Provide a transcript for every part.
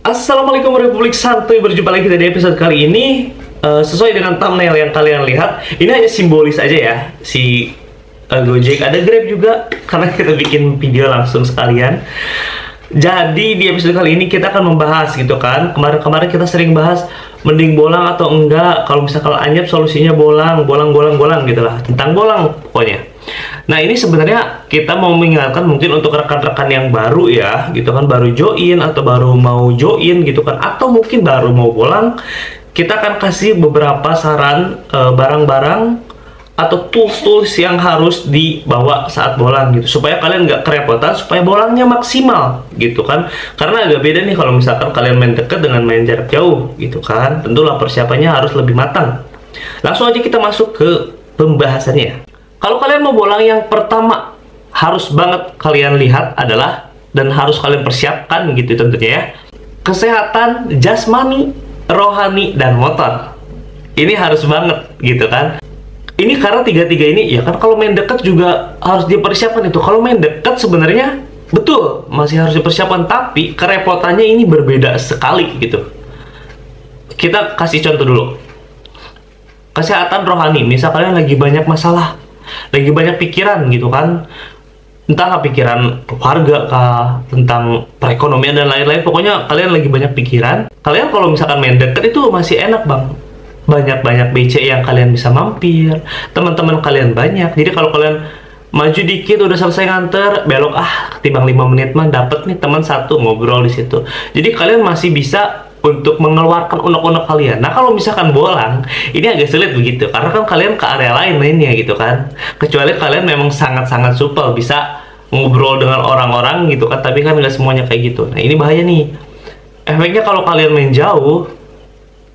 Assalamualaikum Republik Santuy, berjumpa lagi kita di episode kali ini. Sesuai dengan thumbnail yang kalian lihat, ini hanya simbolis aja ya, si Gojek, ada Grab juga, karena kita bikin video langsung sekalian. Jadi di episode kali ini kita akan membahas gitu kan, kemarin-kemarin kita sering bahas mending bolang atau enggak. Kalau misalkan anyep solusinya bolang gitu lah, tentang bolang pokoknya. Nah, ini sebenarnya kita mau mengingatkan mungkin untuk rekan-rekan yang baru ya, gitu kan, baru join atau baru mau join gitu kan, atau mungkin baru mau bolang. Kita akan kasih beberapa saran barang-barang atau tools-tools yang harus dibawa saat bolang gitu, supaya kalian nggak kerepotan, supaya bolangnya maksimal gitu kan. Karena agak beda nih kalau misalkan kalian main deket dengan main jarak jauh gitu kan, tentulah persiapannya harus lebih matang. Langsung aja kita masuk ke pembahasannya. Kalau kalian mau bolang, yang pertama harus banget kalian lihat adalah, dan harus kalian persiapkan gitu tentunya ya, kesehatan jasmani, rohani, dan motor. Ini harus banget gitu kan. Ini karena tiga-tiga ini ya kan, kalau main dekat juga harus dipersiapkan itu. Kalau main dekat sebenarnya betul masih harus dipersiapkan, tapi kerepotannya ini berbeda sekali gitu. Kita kasih contoh dulu. Kesehatan rohani, misal kalian lagi banyak masalah, lagi banyak pikiran gitu kan, entah pikiran keluarga kah, tentang perekonomian dan lain-lain, pokoknya kalian lagi banyak pikiran. Kalian kalau misalkan main deket itu masih enak bang, banyak-banyak BC yang kalian bisa mampir, teman-teman kalian banyak. Jadi kalau kalian maju dikit udah selesai nganter, belok ketimbang 5 menit mah dapet nih teman satu ngobrol di situ. Jadi kalian masih bisa untuk mengeluarkan unek-unek kalian. Nah, kalau misalkan bolang, ini agak sulit begitu, karena kan kalian ke area lain mainnya gitu kan. Kecuali kalian memang sangat-sangat supel, bisa ngobrol dengan orang-orang gitu kan, tapi kan nggak semuanya kayak gitu. Nah, ini bahaya nih. Efeknya kalau kalian main jauh,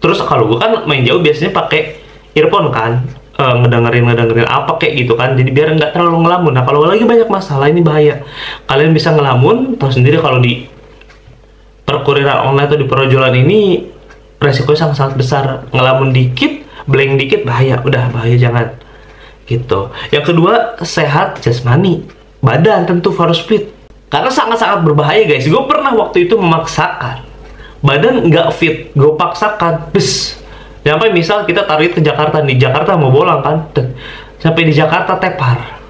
terus kalau gue kan main jauh biasanya pakai earphone kan, ngedengerin apa kayak gitu kan, jadi biar nggak terlalu ngelamun. Nah, kalau lagi banyak masalah ini bahaya. Kalian bisa ngelamun, tahu sendiri kalau di perkuliahan online atau di perjualan ini resikonya sangat-sangat besar. Ngelamun dikit, blank dikit, bahaya. Udah bahaya, jangan gitu. Yang kedua, sehat jasmani, badan tentu harus fit, karena sangat-sangat berbahaya guys. Gue pernah waktu itu memaksakan badan nggak fit, gue paksakan sampai misal kita tarik ke Jakarta, di Jakarta mau bolang kan, sampai di Jakarta tepar,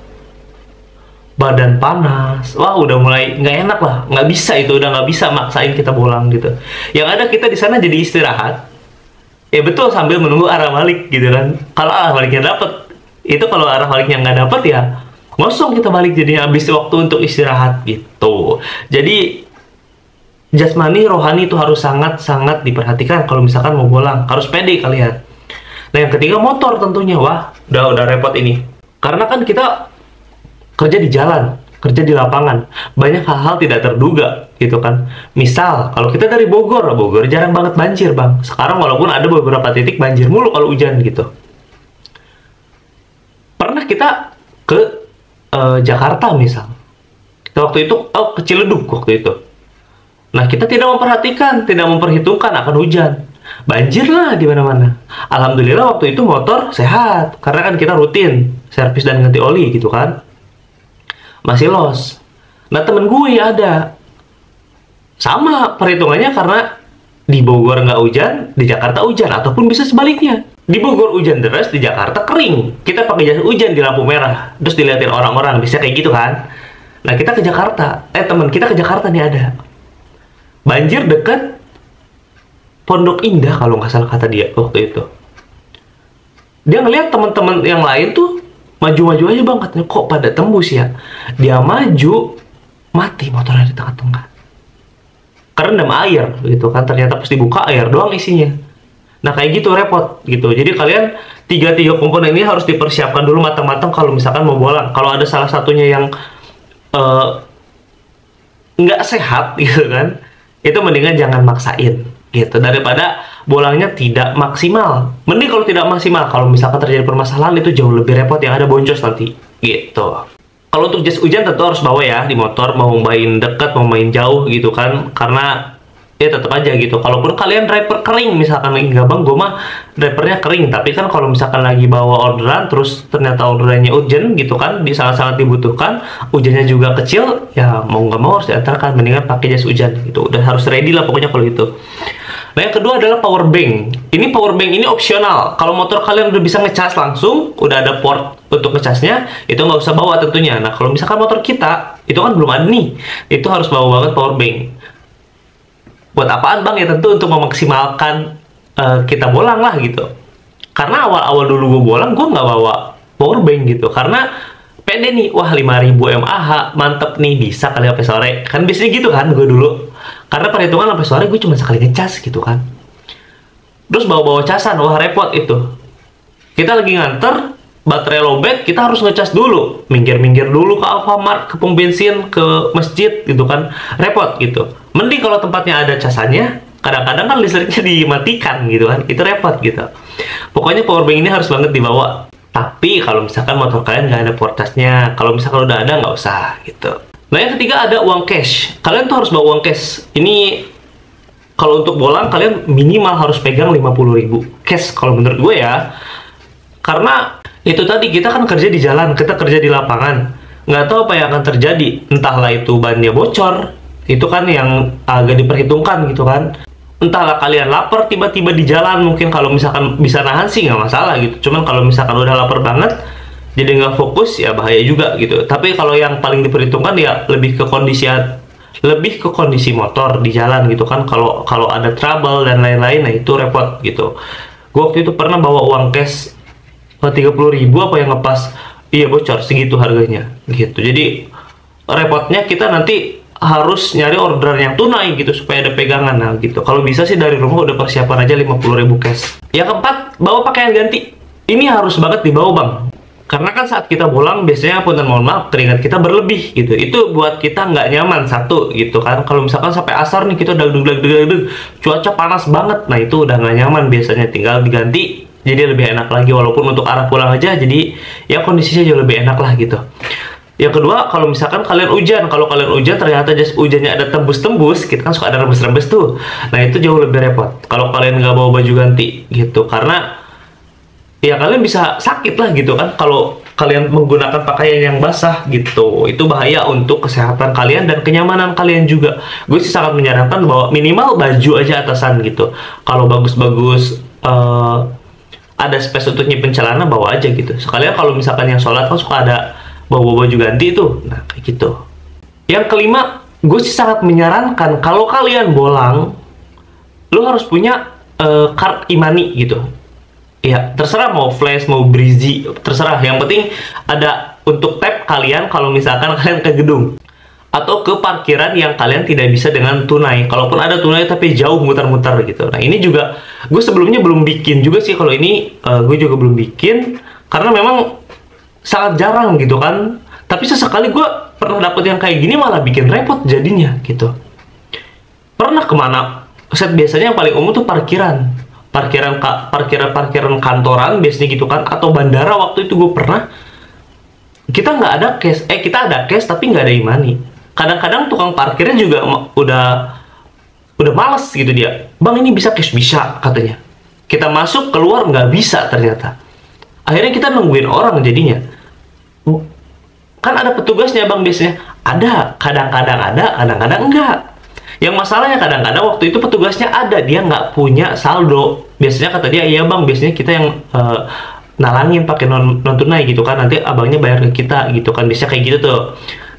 badan panas, wah udah mulai nggak enak lah, nggak bisa, itu udah nggak bisa maksain kita bolang gitu. Yang ada kita di sana jadi istirahat, ya betul, sambil menunggu arah balik gitu kan. Kalau arah baliknya dapet, itu kalau arah baliknya nggak dapet ya ngosong kita balik, jadinya habis waktu untuk istirahat gitu. Jadi jasmani, rohani itu harus sangat-sangat diperhatikan kalau misalkan mau bolang, harus pede kalian. Nah, yang ketiga motor tentunya, wah udah repot ini, karena kan kita kerja di jalan, kerja di lapangan, banyak hal-hal tidak terduga gitu kan. Misal kalau kita dari Bogor jarang banget banjir bang. Sekarang walaupun ada beberapa titik banjir mulu kalau hujan gitu. Pernah kita ke Jakarta misal, kita waktu itu ke Ciledug waktu itu. Nah, kita tidak memperhatikan, tidak memperhitungkan akan hujan, banjir lah di mana-mana. Alhamdulillah waktu itu motor sehat, karena kan kita rutin servis dan ganti oli gitu kan, masih los. Nah, temen gue ada sama perhitungannya, karena di Bogor nggak hujan, di Jakarta hujan, ataupun bisa sebaliknya, di Bogor hujan deras, di Jakarta kering. Kita pakai jas hujan di lampu merah, terus diliatin orang-orang, bisa kayak gitu kan. Nah, kita ke Jakarta, temen kita ke Jakarta nih ada banjir dekat Pondok Indah kalau nggak salah kata dia waktu itu. Dia ngeliat teman-teman yang lain tuh maju-maju aja bang, katanya kok pada tembus ya. Dia maju, mati motornya di tengah-tengah, kerendam air gitu kan. Ternyata pas dibuka air doang isinya. Nah, kayak gitu repot gitu. Jadi kalian tiga komponen ini harus dipersiapkan dulu matang-matang kalau misalkan mau bolang. Kalau ada salah satunya yang nggak sehat gitu kan, itu mendingan jangan maksain gitu, daripada bolangnya tidak maksimal. Mending kalau tidak maksimal, kalau misalkan terjadi permasalahan itu jauh lebih repot, yang ada boncos nanti gitu. Kalau untuk jas hujan tentu harus bawa ya di motor, mau main dekat mau main jauh gitu kan, karena ya tetap aja gitu. Kalaupun kalian driver kering, misalkan lagi nggak bang, gue mah drivernya kering, tapi kan kalau misalkan lagi bawa orderan terus ternyata orderannya urgent gitu kan, di sangat-sangat dibutuhkan, hujannya juga kecil, ya mau nggak mau harus diantarkan, mendingan pakai jas hujan gitu. Udah harus ready lah pokoknya kalau itu. Nah yang kedua adalah power bank. Ini power bank ini opsional. Kalau motor kalian udah bisa ngecas langsung, udah ada port untuk ngecasnya, itu nggak usah bawa tentunya. Nah kalau misalkan motor kita itu kan belum ada nih, itu harus bawa banget power bank. Buat apaan bang? Ya tentu untuk memaksimalkan kita bolang lah gitu. Karena awal-awal dulu gue bolang, gue nggak bawa power bank gitu. Karena pede nih, wah 5000 mAh, mantep nih, bisa kali sampai sore. Kan biasanya gitu kan gue dulu. Karena perhitungan sampai sore gue cuma sekali ngecas gitu kan. Terus bawa-bawa casan, wah repot itu. Kita lagi nganter, baterai lowbat, kita harus ngecas dulu. Minggir-minggir dulu ke Alfamart, ke pom bensin, ke masjid gitu kan. Repot gitu. Mending kalau tempatnya ada casannya, kadang-kadang kan listriknya dimatikan gitu kan. Itu repot gitu. Pokoknya power bank ini harus banget dibawa. Tapi kalau misalkan motor kalian nggak ada port charge-nya, kalau misalkan udah ada nggak usah gitu. Nah yang ketiga ada uang cash. Kalian tuh harus bawa uang cash. Ini kalau untuk bolang kalian minimal harus pegang 50.000 cash kalau menurut gue ya. Karena itu tadi, kita kan kerja di jalan, kita kerja di lapangan. Nggak tahu apa yang akan terjadi. Entahlah itu bannya bocor, itu kan yang agak diperhitungkan gitu kan. Entahlah kalian lapar tiba-tiba di jalan, mungkin kalau misalkan bisa nahan sih nggak masalah gitu. Cuman kalau misalkan udah lapar banget, jadi nggak fokus, ya bahaya juga gitu. Tapi kalau yang paling diperhitungkan ya lebih ke kondisi motor di jalan gitu kan. Kalau ada trouble dan lain-lain, nah itu repot gitu. Gue waktu itu pernah bawa uang cash 30.000 apa yang ngepas, iya bocor segitu harganya gitu. Jadi repotnya kita nanti harus nyari orderan yang tunai gitu supaya ada pegangan. Nah gitu. Kalau bisa sih dari rumah udah persiapan aja 50.000 cash. Yang keempat, bawa pakaian ganti. Ini harus banget dibawa bang. Karena kan saat kita bolang biasanya, punten mohon maaf, keringat kita berlebih gitu. Itu buat kita nggak nyaman satu gitu kan. Kalau misalkan sampai asar nih kita deg-deg, cuaca panas banget, nah itu udah nggak nyaman biasanya. Tinggal diganti jadi lebih enak lagi, walaupun untuk arah pulang aja jadi ya kondisinya jauh lebih enak lah gitu. Yang kedua, kalau misalkan kalian hujan, ternyata jas hujannya ada tembus-tembus, kita kan suka ada rembes-rembes tuh. Nah itu jauh lebih repot kalau kalian nggak bawa baju ganti gitu. Karena ya kalian bisa sakit lah gitu kan kalau kalian menggunakan pakaian yang basah gitu. Itu bahaya untuk kesehatan kalian dan kenyamanan kalian juga. Gue sih sangat menyarankan bahwa minimal baju aja atasan gitu. Kalau bagus-bagus ada space untuk nyimpen celana, bawa aja gitu. Sekalian kalau misalkan yang sholat kan suka ada bawa baju ganti itu. Nah kayak gitu. Yang kelima, gue sih sangat menyarankan kalau kalian bolang, lo harus punya card e-money gitu. Ya, terserah mau flash, mau breezy, terserah. Yang penting ada untuk tap kalian kalau misalkan kalian ke gedung. Atau ke parkiran yang kalian tidak bisa dengan tunai. Kalaupun ada tunai tapi jauh muter-muter gitu. Nah ini juga, gue sebelumnya belum bikin juga sih kalau ini. Gue juga belum bikin. Karena memang sangat jarang gitu kan. Tapi sesekali gue pernah dapet yang kayak gini malah bikin repot jadinya gitu. Pernah kemana? Biasanya yang paling umum tuh parkiran kantoran biasanya gitu kan, atau bandara. Waktu itu gue pernah, kita nggak ada cash, kita ada cash tapi nggak ada e-money. Kadang-kadang tukang parkirnya juga udah males gitu dia, bang ini bisa cash, bisa katanya. Kita masuk keluar nggak bisa ternyata. Akhirnya kita nungguin orang jadinya. Kan ada petugasnya bang biasanya, ada, kadang-kadang ada, kadang-kadang enggak. Yang masalahnya kadang-kadang waktu itu petugasnya ada, dia nggak punya saldo. Biasanya kata dia, iya bang, biasanya kita yang nalangin pakai non tunai gitu kan, nanti abangnya bayar ke kita gitu kan, biasanya kayak gitu tuh.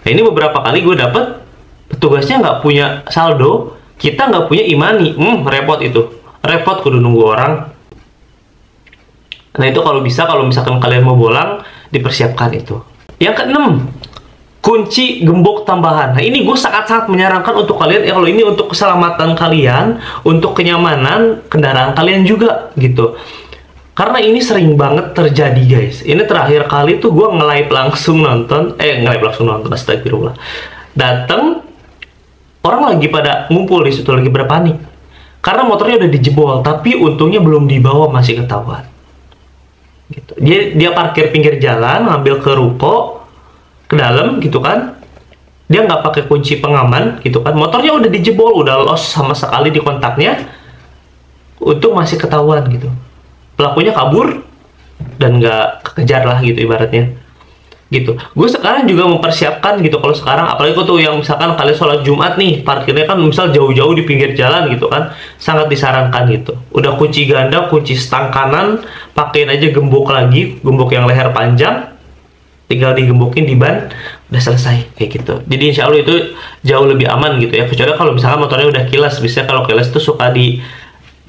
Nah ini beberapa kali gue dapet petugasnya nggak punya saldo, kita nggak punya e-money, repot itu, repot kudu nunggu orang. Nah itu kalau bisa, kalau misalkan kalian mau bolang, dipersiapkan itu. Yang keenam, kunci gembok tambahan. Nah ini gue sangat-sangat menyarankan untuk kalian, kalau ini untuk keselamatan kalian, untuk kenyamanan kendaraan kalian juga gitu. Karena ini sering banget terjadi guys. Ini terakhir kali tuh gue nge-live langsung nonton, astagfirullah. Dateng, orang lagi pada ngumpul di situ, lagi berpanik. Karena motornya udah dijebol, tapi untungnya belum dibawa, masih ketahuan. Gitu. Dia parkir pinggir jalan, ngambil ke ruko, ke dalam gitu kan. dia nggak pakai kunci pengaman gitu kan, motornya udah dijebol, udah lost sama sekali di kontaknya, untuk masih ketahuan gitu, pelakunya kabur dan nggak kekejar lah gitu ibaratnya gitu. Gue sekarang juga mempersiapkan gitu, kalau sekarang apalagi kok tuh yang misalkan kalian sholat Jumat nih, parkirnya kan misal jauh-jauh di pinggir jalan gitu kan, sangat disarankan gitu, udah kunci ganda, kunci stang kanan, pakein aja gembok lagi, gembok yang leher panjang, tinggal digembokin di ban, udah selesai kayak gitu. Jadi insya Allah itu jauh lebih aman gitu ya, kecuali kalau misalkan motornya udah kilas. Biasanya kalau kilas tuh suka di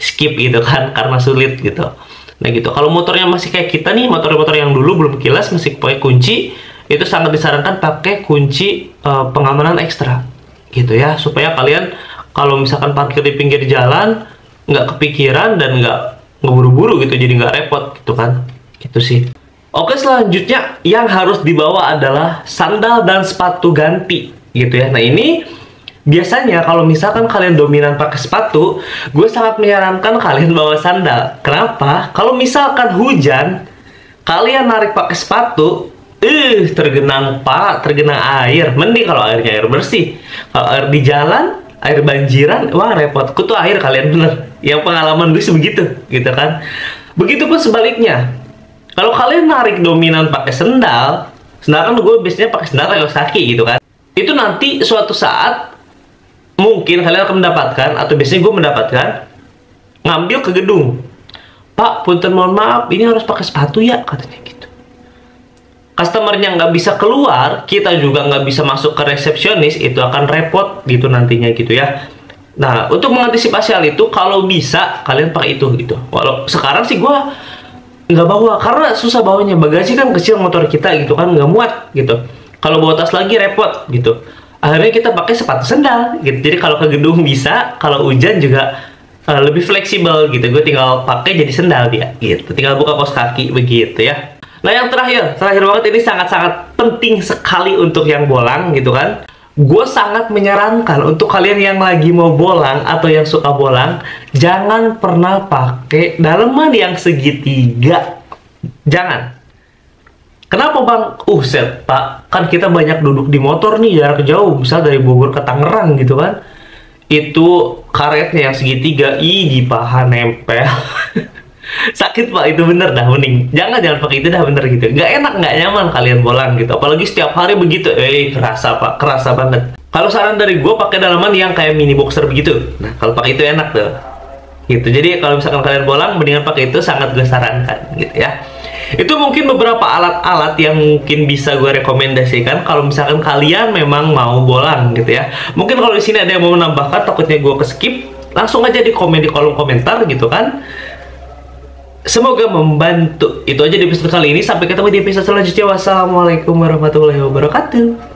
skip gitu kan karena sulit gitu. Nah gitu, kalau motornya masih kayak kita nih, motor-motor yang dulu belum kilas masih pakai kunci, itu sangat disarankan pakai kunci pengamanan ekstra gitu ya, supaya kalian kalau misalkan parkir di pinggir jalan nggak kepikiran dan nggak ngeburu-buru gitu, jadi nggak repot gitu kan, gitu sih. Oke, selanjutnya yang harus dibawa adalah sandal dan sepatu ganti gitu ya. Nah ini biasanya kalau misalkan kalian dominan pakai sepatu, gue sangat menyarankan kalian bawa sandal. Kenapa? Kalau misalkan hujan, kalian narik pakai sepatu, tergenang tergenang air. Mending kalau airnya air bersih. Kalau air di jalan, air banjiran, wah repot. Kutu air kalian bener. Yang pengalaman gue sebegitu, gitu kan. Begitupun sebaliknya. Kalau kalian narik dominan pakai sendal, sendal kan gue biasanya pakai sendal kaos kaki gitu kan. Itu nanti suatu saat mungkin kalian akan mendapatkan, atau biasanya gue mendapatkan, ngambil ke gedung, Pak, punten mohon maaf, ini harus pakai sepatu ya, katanya gitu. Customernya nggak bisa keluar, kita juga nggak bisa masuk ke resepsionis, itu akan repot gitu nantinya gitu ya. Nah, untuk mengantisipasi hal itu, kalau bisa kalian pakai itu gitu. Walau sekarang sih gue nggak bawa, karena susah bawanya, bagasi kan kecil motor kita gitu kan, nggak muat gitu. Kalau bawa tas lagi repot gitu. Akhirnya kita pakai sepatu sandal gitu. Jadi kalau ke gedung bisa, kalau hujan juga lebih fleksibel gitu. Gue tinggal pakai jadi sandal dia gitu. Tinggal buka kaos kaki begitu ya. Nah yang terakhir banget, ini sangat-sangat penting sekali untuk yang bolang gitu kan. Gue sangat menyarankan untuk kalian yang lagi mau bolang atau yang suka bolang, jangan pernah pakai daleman yang segitiga. Jangan. Kenapa bang? Set pak, kan kita banyak duduk di motor nih jarak jauh, misal dari Bogor ke Tangerang gitu kan, itu karetnya yang segitiga, di paha nempel. Sakit pak, itu bener dah, mending jangan pakai itu dah, bener gitu, nggak enak, nggak nyaman kalian bolang gitu, apalagi setiap hari begitu, kerasa pak, kerasa banget. Kalau saran dari gue, pakai dalaman yang kayak mini boxer begitu. Nah kalau pakai itu enak tuh gitu. Jadi kalau misalkan kalian bolang, mendingan pakai itu, sangat gue sarankan gitu ya. Itu mungkin beberapa alat-alat yang mungkin bisa gue rekomendasikan kalau misalkan kalian memang mau bolang gitu ya. Mungkin kalau di sini ada yang mau menambahkan, takutnya gue keskip, langsung aja di komen di kolom komentar gitu kan. Semoga membantu. Itu aja di episode kali ini. Sampai ketemu di episode selanjutnya. Wassalamualaikum warahmatullahi wabarakatuh.